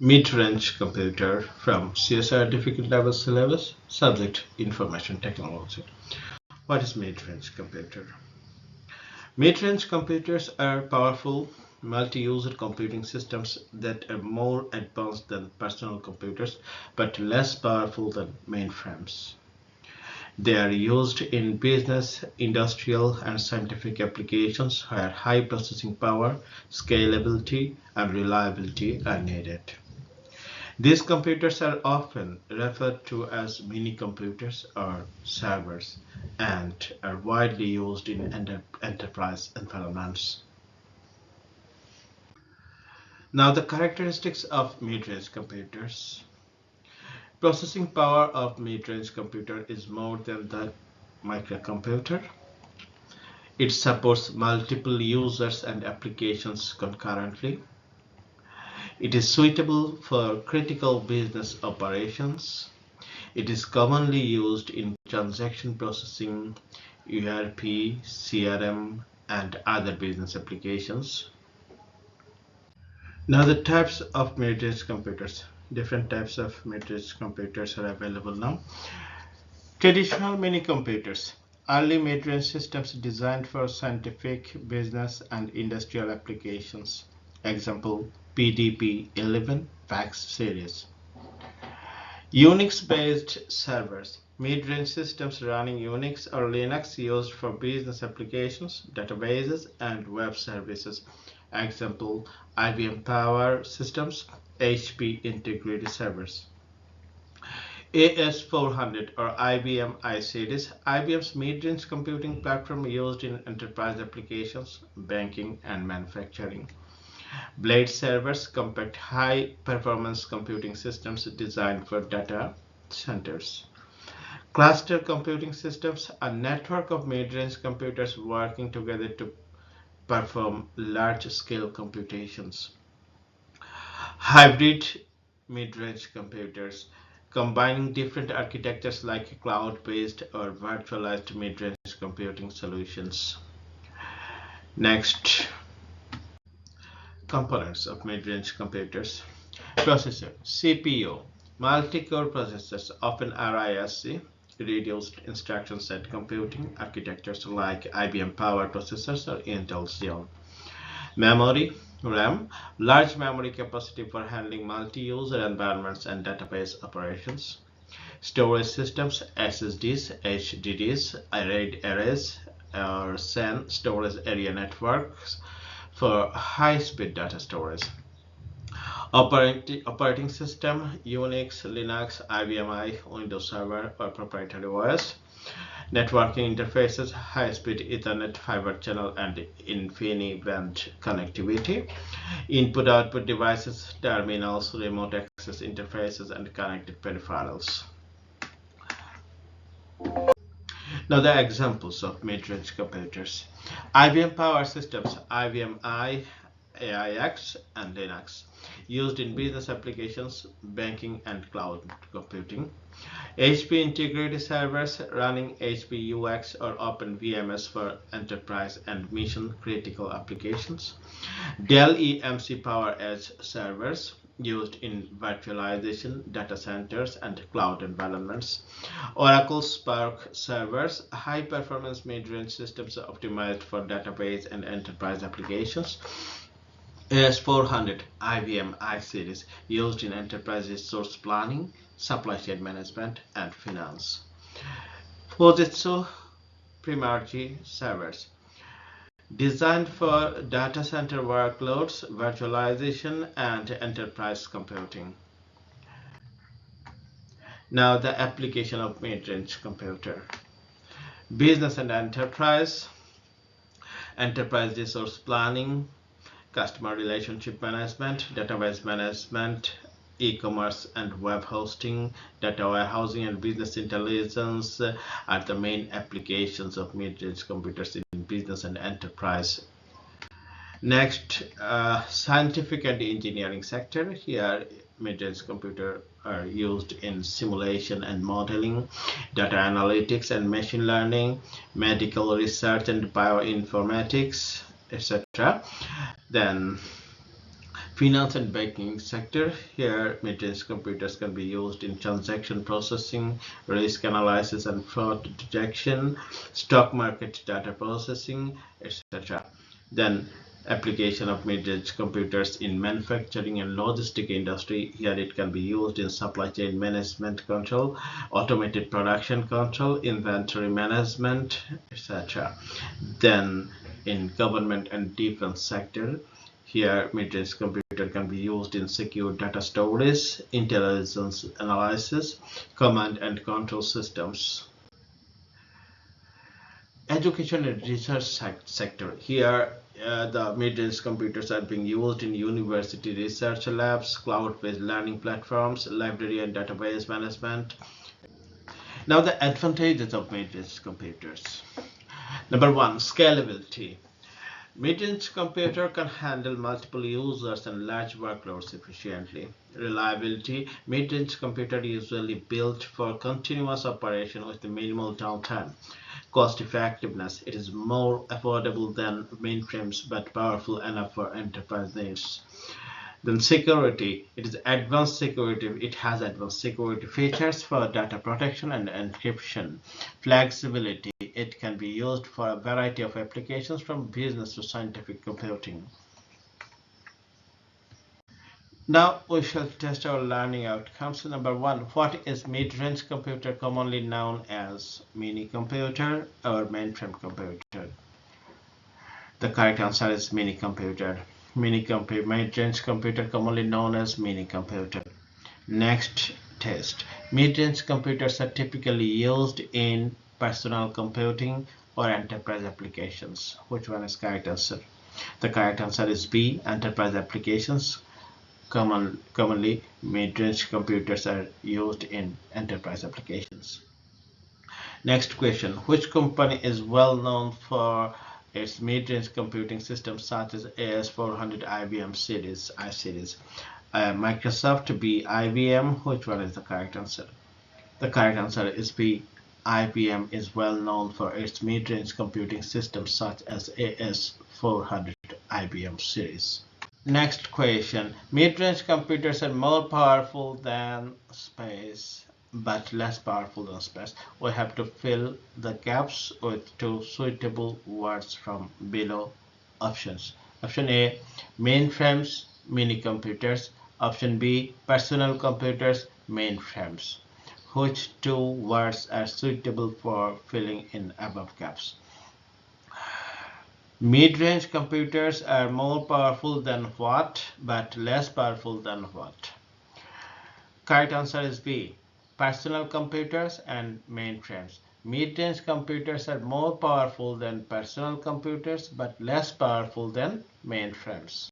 Midrange computer from CSR difficult level syllabus, subject information technology. What is midrange computer? Midrange computers are powerful multi-user computing systems that are more advanced than personal computers but less powerful than mainframes. They are used in business, industrial, and scientific applications where high processing power, scalability, and reliability are needed. These computers are often referred to as mini-computers or servers and are widely used in enterprise environments. Now, the characteristics of mid-range computers. Processing power of mid-range computer is more than the microcomputer. It supports multiple users and applications concurrently. It is suitable for critical business operations. It is commonly used in transaction processing, ERP, CRM, and other business applications. Now the types of mid-range computers. Different types of mid-range computers are available now. Traditional mini-computers. Early mid-range systems designed for scientific, business, and industrial applications. Example, PDP-11 fax series. Unix-based servers. Mid-range systems running Unix or Linux used for business applications, databases, and web services. Example, IBM Power Systems, HP Integrated Servers. AS400 or IBM I-Series, IBM's mid-range computing platform used in enterprise applications, banking, and manufacturing. Blade servers, compact high-performance computing systems designed for data centers. Cluster computing systems, a network of mid-range computers working together to perform large-scale computations. Hybrid mid-range computers, combining different architectures like cloud-based or virtualized mid-range computing solutions. Next, components of mid-range computers. Processor, CPU, multi-core processors, often RISC, reduced instruction set computing architectures like IBM Power processors or Intel Xeon. Memory, RAM, large memory capacity for handling multi-user environments and database operations. Storage systems, SSDs, HDDs, RAID arrays, or SAN storage area networks for high-speed data storage. Operating system, Unix, Linux, IBM I, Windows Server, or proprietary OS. Networking interfaces, high-speed Ethernet, fiber channel, and InfiniBand connectivity. Input-output devices, terminals, remote access interfaces, and connected peripherals. Now the examples of mid-range computers. IBM Power Systems, IBM I, AIX, and Linux, used in business applications, banking, and cloud computing. HP Integrated Servers, running HP UX or OpenVMS for enterprise and mission-critical applications. Dell EMC Power Edge servers, used in virtualization, data centers, and cloud environments. Oracle Spark servers, high-performance mid-range systems optimized for database and enterprise applications. AS400 IBM I-Series, used in enterprise resource planning, supply chain management, and finance. Fujitsu Primarchi servers, designed for data center workloads, virtualization, and enterprise computing. Now the application of mid-range computer. Business and enterprise resource planning, customer relationship management, database management, e-commerce and web hosting, data warehousing, and business intelligence are the main applications of mid-range computers in business and enterprise. Next, scientific and engineering sector. Here, mid-range computers are used in simulation and modeling, data analytics and machine learning, medical research and bioinformatics, etc. Then Finance and banking sector. Here, mid-range computers can be used in transaction processing, risk analysis and fraud detection, stock market data processing, etc. Then application of mid-range computers in manufacturing and logistic industry. Here it can be used in supply chain management control, automated production control, inventory management, etc. Then in government and defense sector, here, mid-range computer can be used in secure data storage, intelligence analysis, command and control systems. Education and research sector. Here, the mid-range computers are being used in university research labs, cloud-based learning platforms, library and database management. Now, the advantages of mid-range computers. Number one, scalability. Mid-range computer can handle multiple users and large workloads efficiently. Reliability. Mid-range computer usually built for continuous operation with minimal downtime. Cost effectiveness. It is more affordable than mainframes but powerful enough for enterprise needs. Then security. It is advanced security. It has advanced security features for data protection and encryption. Flexibility. It can be used for a variety of applications from business to scientific computing. Now we shall test our learning outcomes. Number one, what is mid-range computer, commonly known as mini computer or mainframe computer? The correct answer is mini computer. Mid-range computer, commonly known as mini computer. Next test. Mid-range computers are typically used in personal computing or enterprise applications. Which one is correct answer? The correct answer is B. Enterprise applications. Commonly, mid-range computers are used in enterprise applications. Next question. Which company is well known for its mid-range computing systems such as AS400 IBM series, I series? Microsoft, B. IBM. Which one is the correct answer? The correct answer is B. IBM is well known for its mid-range computing systems such as AS400 IBM series. Next question. Mid-range computers are more powerful than space but less powerful than space. We have to fill the gaps with two suitable words from below options. Option A, mainframes, mini computers. Option B, personal computers, mainframes. Which two words are suitable for filling in above gaps? Mid-range computers are more powerful than what, but less powerful than what? Correct answer is B. Personal computers and mainframes. Mid-range computers are more powerful than personal computers, but less powerful than mainframes.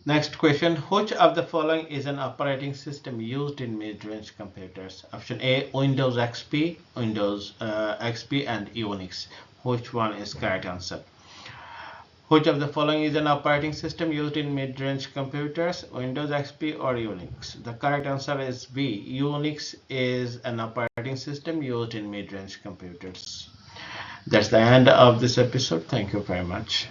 Next question. Which of the following is an operating system used in mid-range computers? Option A, Windows XP, Windows XP and Unix. Which one is correct answer? Which of the following is an operating system used in mid-range computers? Windows XP or Unix? The correct answer is B. Unix is an operating system used in mid-range computers. That's the end of this episode. Thank you very much.